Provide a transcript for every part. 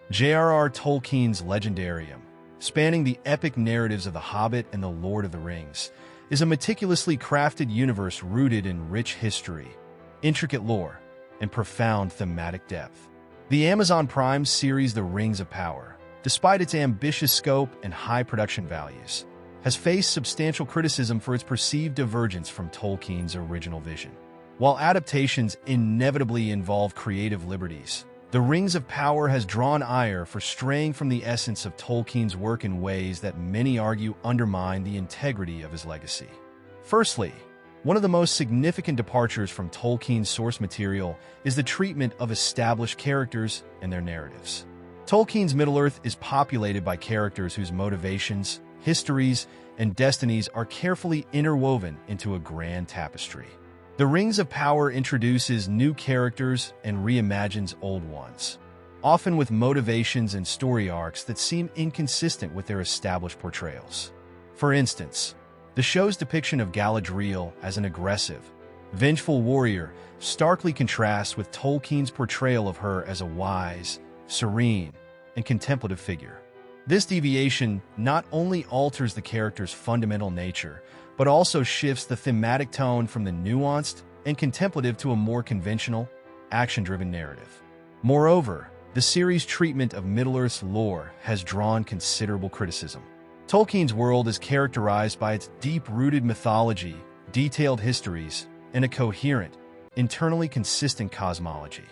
J.R.R. Tolkien's Legendarium, spanning the epic narratives of The Hobbit and The Lord of the Rings, is a meticulously crafted universe rooted in rich history, intricate lore, and profound thematic depth. The Amazon Prime series The Rings of Power, despite its ambitious scope and high production values, has faced substantial criticism for its perceived divergence from Tolkien's original vision. While adaptations inevitably involve creative liberties, The Rings of Power has drawn ire for straying from the essence of Tolkien's work in ways that many argue undermine the integrity of his legacy. Firstly, one of the most significant departures from Tolkien's source material is the treatment of established characters and their narratives. Tolkien's Middle-earth is populated by characters whose motivations, histories, and destinies are carefully interwoven into a grand tapestry. The Rings of Power introduces new characters and reimagines old ones, often with motivations and story arcs that seem inconsistent with their established portrayals. For instance, the show's depiction of Galadriel as an aggressive, vengeful warrior starkly contrasts with Tolkien's portrayal of her as a wise, serene, and contemplative figure. This deviation not only alters the character's fundamental nature, but also shifts the thematic tone from the nuanced and contemplative to a more conventional, action-driven narrative. Moreover, the series' treatment of Middle-earth's lore has drawn considerable criticism. Tolkien's world is characterized by its deep-rooted mythology, detailed histories, and a coherent, internally consistent cosmology.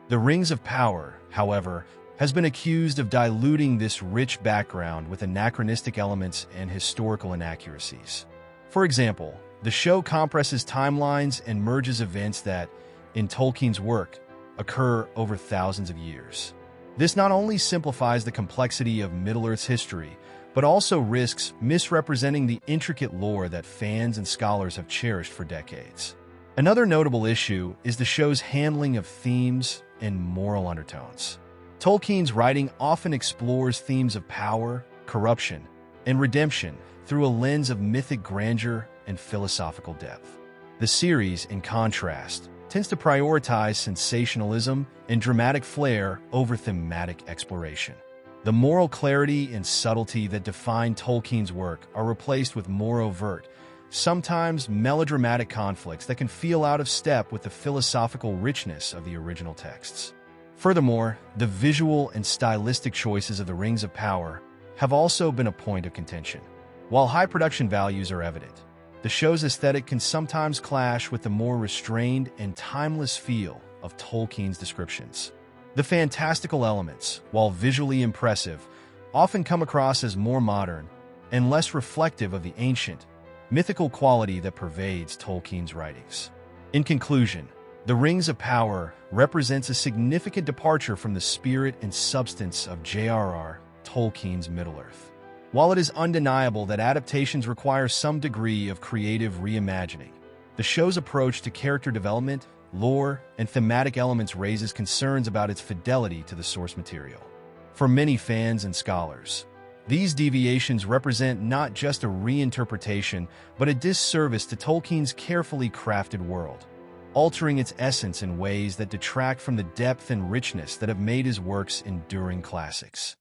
The Rings of Power, however, has been accused of diluting this rich background with anachronistic elements and historical inaccuracies. For example, the show compresses timelines and merges events that, in Tolkien's work, occur over thousands of years. This not only simplifies the complexity of Middle-earth's history, but also risks misrepresenting the intricate lore that fans and scholars have cherished for decades. Another notable issue is the show's handling of themes and moral undertones. Tolkien's writing often explores themes of power, corruption, and redemption through a lens of mythic grandeur and philosophical depth. The series, in contrast, tends to prioritize sensationalism and dramatic flair over thematic exploration. The moral clarity and subtlety that define Tolkien's work are replaced with more overt, sometimes melodramatic conflicts that can feel out of step with the philosophical richness of the original texts. Furthermore, the visual and stylistic choices of The Rings of Power have also been a point of contention. While high production values are evident, the show's aesthetic can sometimes clash with the more restrained and timeless feel of Tolkien's descriptions. The fantastical elements, while visually impressive, often come across as more modern and less reflective of the ancient, mythical quality that pervades Tolkien's writings. In conclusion, The Rings of Power represents a significant departure from the spirit and substance of J.R.R. Tolkien's Middle-earth. While it is undeniable that adaptations require some degree of creative reimagining, the show's approach to character development, lore, and thematic elements raises concerns about its fidelity to the source material. For many fans and scholars, these deviations represent not just a reinterpretation, but a disservice to Tolkien's carefully crafted world, altering its essence in ways that detract from the depth and richness that have made his works enduring classics.